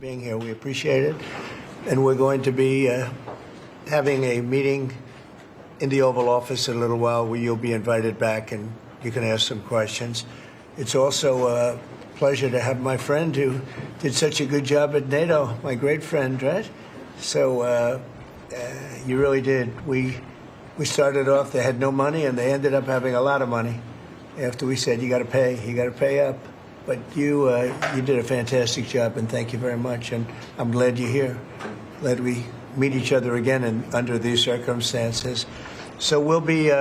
Being here, we appreciate it, and we're going to be having a meeting in the Oval Office in a little while where you'll be invited back and you can ask some questions. It's also a pleasure to have my friend who did such a good job at NATO, my great friend, right? So you really did. We started off, they had no money, and they ended up having a lot of money after we said, you got to pay up. But you did a fantastic job, and thank you very much. And I'm glad you're here. Glad we meet each other again under these circumstances. So we'll be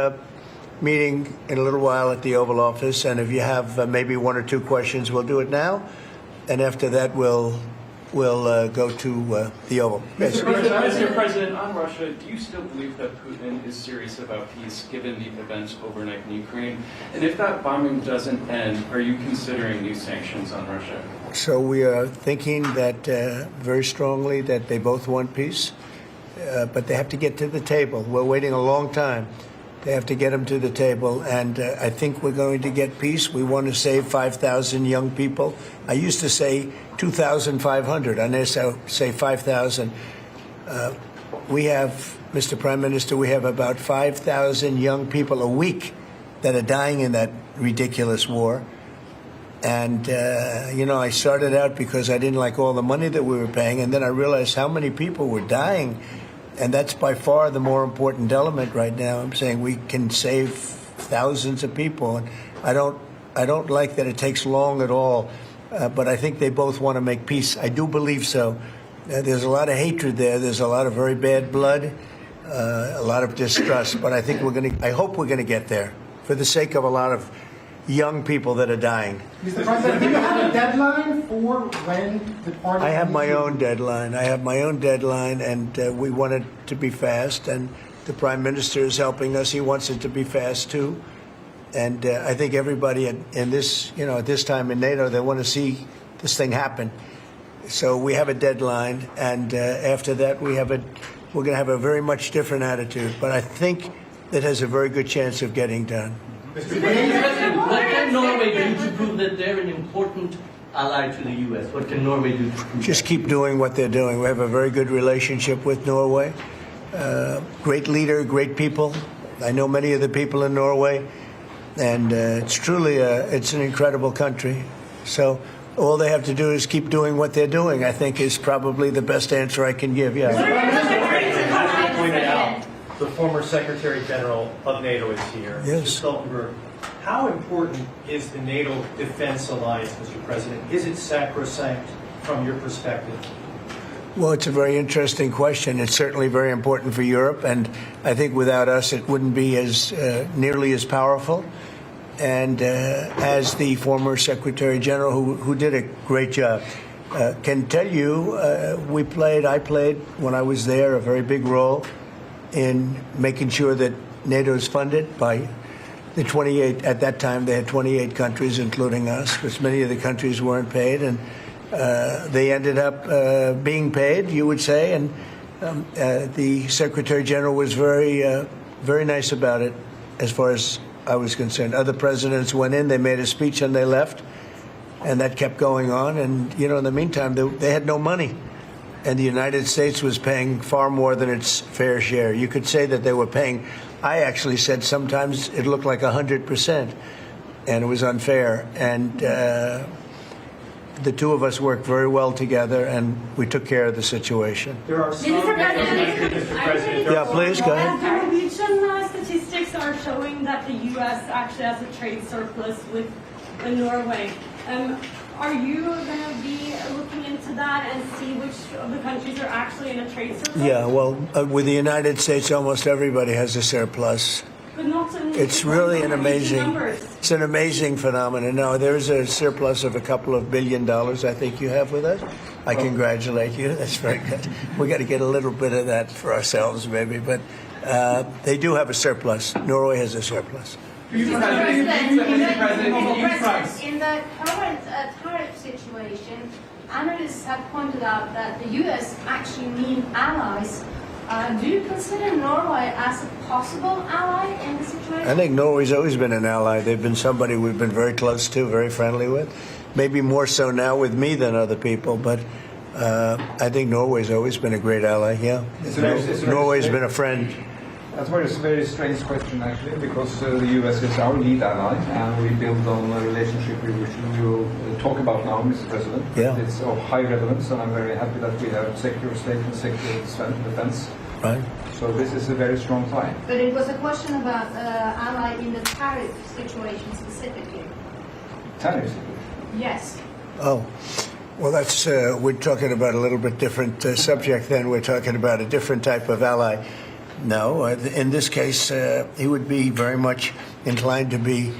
meeting in a little while at the Oval Office, and if you have maybe one or two questions, we'll do it now. And after that, we'll go to the Oval. Yes. Mr. President, on Russia, do you still believe that Putin is serious about peace, given the events overnight in Ukraine? And if that bombing doesn't end, are you considering new sanctions on Russia? So we are thinking that very strongly that they both want peace, but they have to get to the table. We're waiting a long time. They have to get them to the table, and I think we're going to get peace. We want to save 5,000 young people. I used to say 2,500. I now say 5,000. We have, Mr. Prime Minister, we have about 5,000 young people a week that are dying in that ridiculous war. And, I started out because I didn't like all the money that we were paying, and then I realized how many people were dying. And that's by far the more important element right now. I'm saying we can save thousands of people. And I don't like that it takes long at all. But I think they both want to make peace. I do believe so. There's a lot of hatred there. There's a lot of very bad blood, a lot of distrust. But I think I hope we're going to get there for the sake of a lot of young people that are dying. Mr. President, do you have a deadline for when the party? I have my own deadline. And we want it to be fast. And the Prime Minister is helping us. He wants it to be fast too. And I think everybody in this, at this time in NATO, they want to see this thing happen. So we have a deadline, and after that, we're going to have a very much different attitude. But I think it has a very good chance of getting done. Mr. President, what can Norway do to prove that they're an important ally to the U.S.? What can Norway do to prove Just keep doing what they're doing. We have a very good relationship with Norway. Great leader, great people. I know many of the people in Norway, and it's truly it's an incredible country. So all they have to do is keep doing what they're doing, I think, is probably the best answer I can give. Yeah. As you pointed out, the former Secretary General of NATO is here. Yes. Mr. Stoltenberg, how important is the NATO defense alliance, Mr. President? Is it sacrosanct from your perspective? Well, it's a very interesting question. It's certainly very important for Europe, and I think without us it wouldn't be as nearly as powerful. And as the former Secretary General, who did a great job, can tell you, I played when I was there a very big role in making sure that NATO is funded by the 28. At that time, they had 28 countries, including us, because many of the countries weren't paid, and they ended up being paid, you would say. And the Secretary General was very, very nice about it, as far as I was concerned. Other presidents went in, they made a speech, and they left, and that kept going on. And in the meantime, they had no money. And the United States was paying far more than its fair share. You could say that they were paying, I actually said sometimes it looked like 100%, and it was unfair. And the two of us worked very well together, and we took care of the situation. There are some... Mr. President. Yeah, please, go ahead. Norwegian statistics are showing that the U.S. actually has a trade surplus with Norway. Are you going to be looking into that and see which of the countries are actually in a trade surplus? Yeah, well, with the United States, almost everybody has a surplus. But not in It's really an amazing, numbers. it's an amazing phenomenon. No, there's a surplus of a couple of $1 billion, I think you have with us. I congratulate you. That's very good. We got to get a little bit of that for ourselves, maybe. But they do have a surplus. Norway has a surplus. Mr. President, in the current tariff situation, analysts have pointed out that the U.S. actually need allies. Do you consider Norway as a possible ally in the situation? I think Norway's always been an ally. They've been somebody we've been very close to, very friendly with. Maybe more so now with me than other people, but I think Norway's always been a great ally, yeah. Norway's been a friend. That's a very strange question, actually, because the US is our lead ally, and we build on a relationship which we will talk about now, Mr. President. Yeah. It's of high relevance, and I'm very happy that we have secure state and secure defense. Right. So this is a very strong tie. But it was a question about ally in the tariff situation specifically. Tariffs. Yes. Oh, well, that's we're talking about a little bit different subject. Then we're talking about a different type of ally. No, in this case, he would be very much inclined to be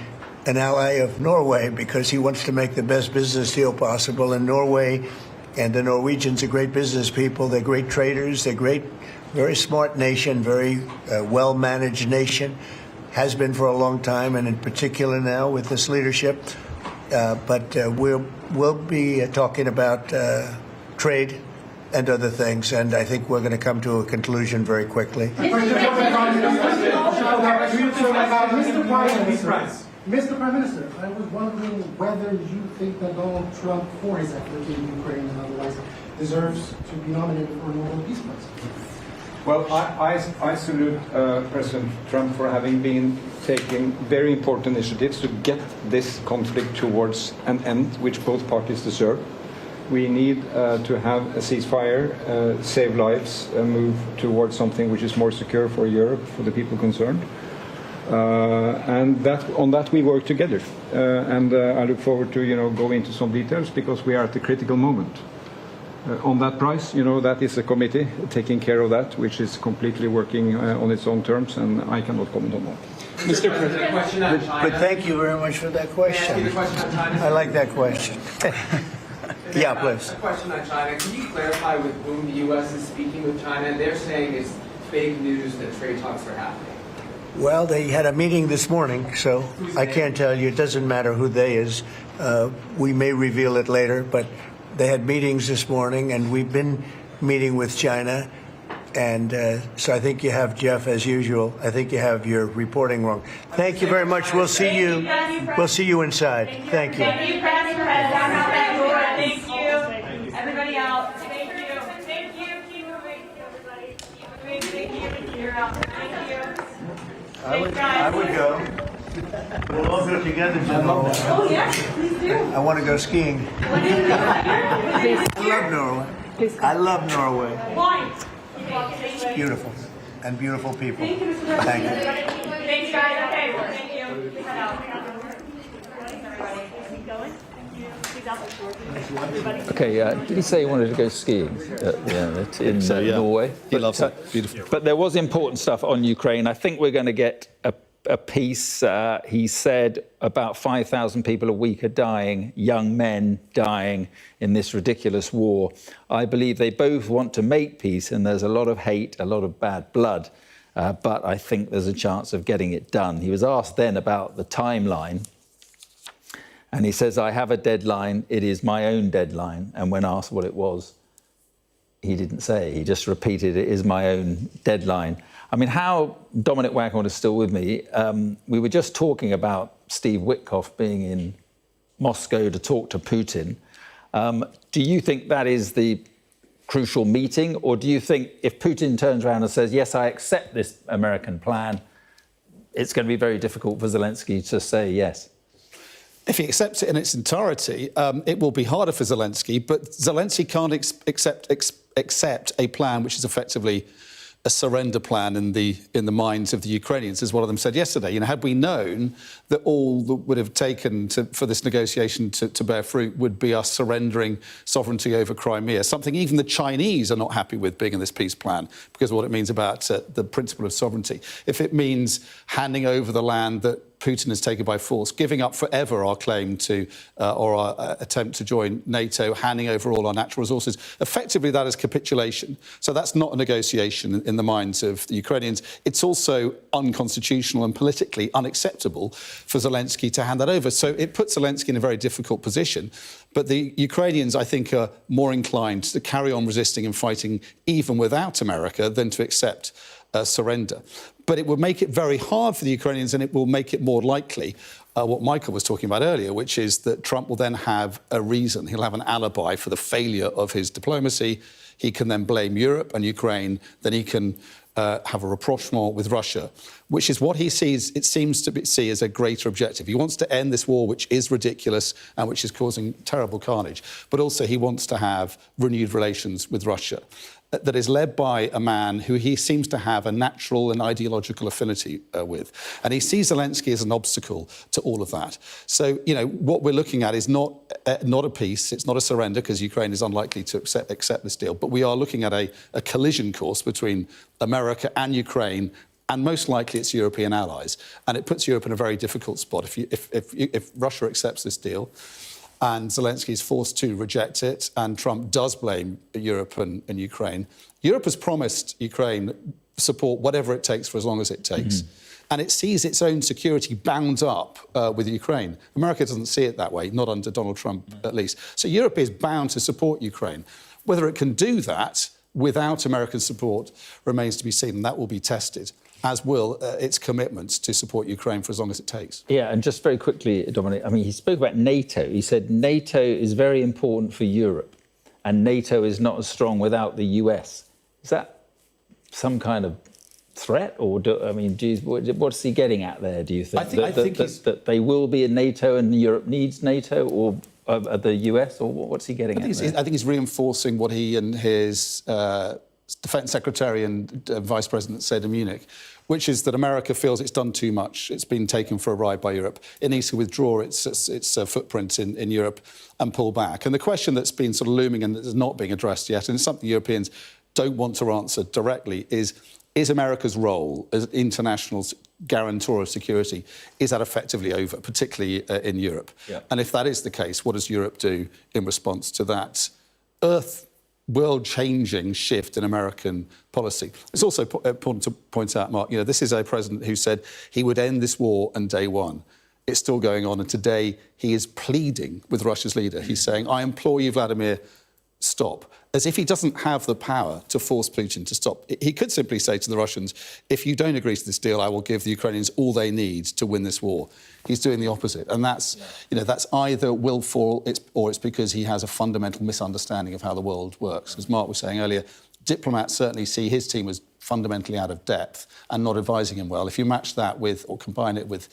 an ally of Norway because he wants to make the best business deal possible. And Norway and the Norwegians are great business people. They're great traders. They're great, very smart nation, very well-managed nation. Has been for a long time, and in particular now with this leadership. But we'll be talking about trade and other things, and I think we're going to come to a conclusion very quickly. Mr. Prime Minister, I was wondering whether you think that Donald Trump, for his effort in Ukraine and otherwise, deserves to be nominated for a Nobel Peace Prize. Well, I salute President Trump for having been taking very important initiatives to get this conflict towards an end, which both parties deserve. We need to have a ceasefire, save lives, move towards something which is more secure for Europe, for the people concerned. And on that we work together. And I look forward to go into some details because we are at a critical moment. On that price, that is a committee taking care of that, which is completely working on its own terms, and I cannot comment on that. Mr. President, question on China. But thank you very much for that question. May I ask you the question on China? I like that question. Yeah, please. A question on China. Can you clarify with whom the U.S. is speaking with China? They're saying it's fake news that trade talks are happening. Well, they had a meeting this morning, so I can't tell you. It doesn't matter who they is. We may reveal it later, but they had meetings this morning, and we've been meeting with China. And so I think you have, Jeff, as usual, I think you have your reporting wrong. Thank you very much. We'll see you. We'll see you inside. Thank you. Thank you, press your head down out that door. Thank you. Everybody out. Thank you. Thank you. Keep moving, everybody. Keep moving. Thank you. You're out. Thank you. I would go. We'll all go together, General. Oh, yes, please do. I want to go skiing. I love Norway. I love Norway. Why? It's beautiful. And beautiful people. Thank you, Mr. President. Thank you. Thanks, guys. Okay, thank you. Head out. Okay, did he say he wanted to go skiing in Norway? He loves it. Beautiful. But there was important stuff on Ukraine. I think we're going to get a peace. He said about 5,000 people a week are dying, young men dying in this ridiculous war. I believe they both want to make peace, and there's a lot of hate, a lot of bad blood. But I think there's a chance of getting it done. He was asked then about the timeline. And he says, I have a deadline. It is my own deadline. And when asked what it was, he didn't say. He just repeated, it is my own deadline. I mean, how Dominic Wagner is still with me. We were just talking about Steve Witkoff being in Moscow to talk to Putin. Do you think that is the crucial meeting? Or do you think if Putin turns around and says, yes, I accept this American plan, it's going to be very difficult for Zelensky to say yes? If he accepts it in its entirety, it will be harder for Zelensky, but Zelensky can't accept a plan which is effectively a surrender plan in the minds of the Ukrainians, as one of them said yesterday. Had we known that all that would have taken for this negotiation to bear fruit would be us surrendering sovereignty over Crimea, something even the Chinese are not happy with being in this peace plan because of what it means about the principle of sovereignty. If it means handing over the land that Putin has taken by force, giving up forever our claim to or our attempt to join NATO, handing over all our natural resources. Effectively, that is capitulation. So that's not a negotiation in the minds of the Ukrainians. It's also unconstitutional and politically unacceptable for Zelensky to hand that over. So it puts Zelensky in a very difficult position. But the Ukrainians, I think, are more inclined to carry on resisting and fighting even without America than to accept surrender. But it will make it very hard for the Ukrainians, and it will make it more likely what Michael was talking about earlier, which is that Trump will then have a reason. He'll have an alibi for the failure of his diplomacy. He can then blame Europe and Ukraine. Then he can have a rapprochement with Russia, which is what he sees, it seems to see as a greater objective. He wants to end this war, which is ridiculous and which is causing terrible carnage. But also he wants to have renewed relations with Russia that is led by a man who he seems to have a natural and ideological affinity with. And he sees Zelensky as an obstacle to all of that. So, you know, what we're looking at is not a peace, it's not a surrender, because Ukraine is unlikely to accept this deal, but we are looking at a collision course between America and Ukraine, and most likely it's European allies. And it puts Europe in a very difficult spot. If Russia accepts this deal, and Zelensky is forced to reject it, and Trump does blame Europe and Ukraine. Europe has promised Ukraine support, whatever it takes, for as long as it takes. And it sees its own security bound up with Ukraine. America doesn't see it that way, not under Donald Trump, at least. So Europe is bound to support Ukraine. Whether it can do that without American support remains to be seen, and that will be tested, as will its commitment to support Ukraine for as long as it takes. Yeah, and just very quickly, Dominic, I mean, he spoke about NATO. He said NATO is very important for Europe, and NATO is not as strong without the US. Is that some kind of threat, or what's he getting at there, do you think? I think that they will be in NATO and Europe needs NATO, or the US, or what's he getting at there? I think he's reinforcing what he and his Defence Secretary and Vice President said in Munich, which is that America feels it's done too much. It's been taken for a ride by Europe. It needs to withdraw its footprint in Europe and pull back. And the question that's been sort of looming and that is not being addressed yet, and it's something Europeans don't want to answer directly, is America's role as international guarantor of security, is that effectively over, particularly in Europe? Yeah. And if that is the case, what does Europe do in response to that world-changing shift in American policy? It's also important to point out, Mark, you know, this is a president who said he would end this war on day one. It's still going on, and today he is pleading with Russia's leader. He's saying, I implore you, Vladimir, stop. As if he doesn't have the power to force Putin to stop. He could simply say to the Russians, if you don't agree to this deal, I will give the Ukrainians all they need to win this war. He's doing the opposite. And that's, you know, that's either willful or it's because he has a fundamental misunderstanding of how the world works. As Mark was saying earlier, diplomats certainly see his team as fundamentally out of depth and not advising him well. If you match that with, or combine it with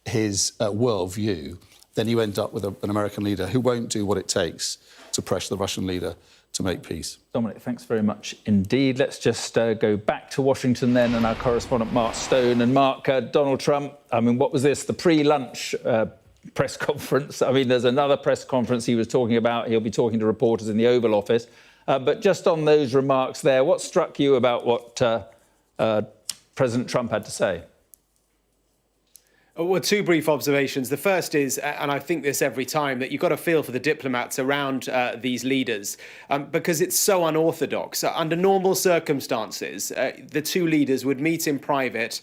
his worldview, then you end up with an American leader who won't do what it takes to pressure the Russian leader to make peace. Dominic, thanks very much indeed. Let's just go back to Washington then, and our correspondent Mark Stone. And Mark, Donald Trump, I mean, what was this, the pre-lunch press conference? I mean, there's another press conference he was talking about. He'll be talking to reporters in the Oval Office. But just on those remarks there, what struck you about what President Trump had to say? Well, two brief observations. The first is, and I think this every time, that you've got to feel for the diplomats around these leaders because it's so unorthodox. Under normal circumstances, the two leaders would meet in private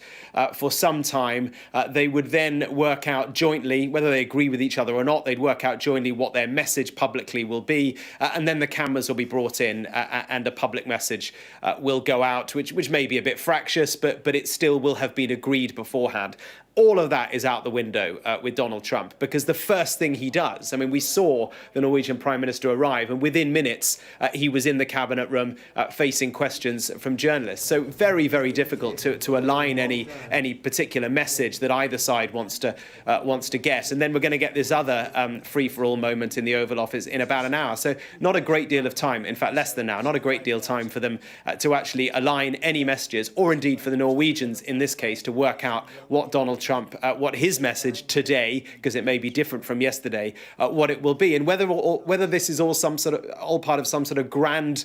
for some time. They would then work out jointly, whether they agree with each other or not, they'd work out jointly what their message publicly will be. And then the cameras will be brought in and a public message will go out, which may be a bit fractious, but it still will have been agreed beforehand. All of that is out the window with Donald Trump, because the first thing he does, I mean, we saw the Norwegian Prime Minister arrive, and within minutes he was in the cabinet room facing questions from journalists. So very, very difficult to align any particular message that either side wants to get. And then we're going to get this other free-for-all moment in the Oval Office in about an hour. So not a great deal of time, in fact, less than an hour, not a great deal of time for them to actually align any messages, or indeed for the Norwegians in this case to work out what Donald Trump, what his message today, because it may be different from yesterday, what it will be, and whether this is all part of some sort of grand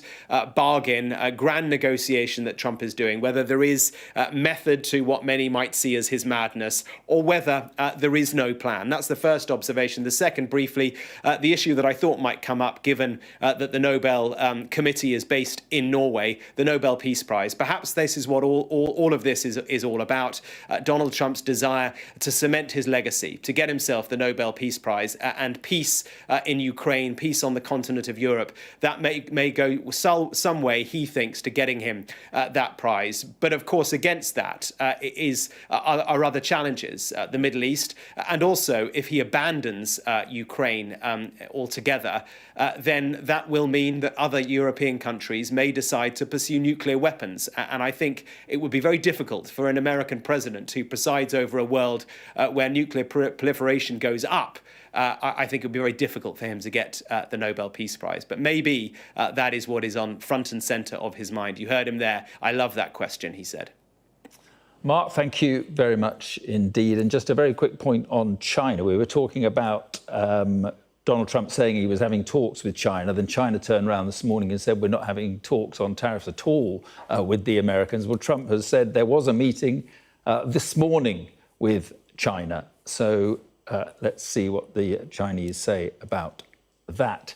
bargain, a grand negotiation that Trump is doing, whether there is method to what many might see as his madness, or whether there is no plan. That's the first observation. The second, briefly, the issue that I thought might come up, given that the Nobel Committee is based in Norway, the Nobel Peace Prize. Perhaps this is what all of this is all about. Donald Trump's desire desire to cement his legacy, to get himself the Nobel Peace Prize, and peace in Ukraine, peace on the continent of Europe, that may go some way, he thinks, to getting him that prize. But of course, against that are other challenges, the Middle East, and also if he abandons Ukraine altogether, then that will mean that other European countries may decide to pursue nuclear weapons. And I think it would be very difficult for an American president who presides over a world where nuclear proliferation goes up. I think it would be very difficult for him to get the Nobel Peace Prize. But maybe that is what is on front and centre of his mind. You heard him there. I love that question, he said. Mark, thank you very much indeed. And just a very quick point on China. We were talking about Donald Trump saying he was having talks with China. Then China turned around this morning and said, we're not having talks on tariffs at all with the Americans. Well, Trump has said there was a meeting this morning with China. So let's see what the Chinese say about that.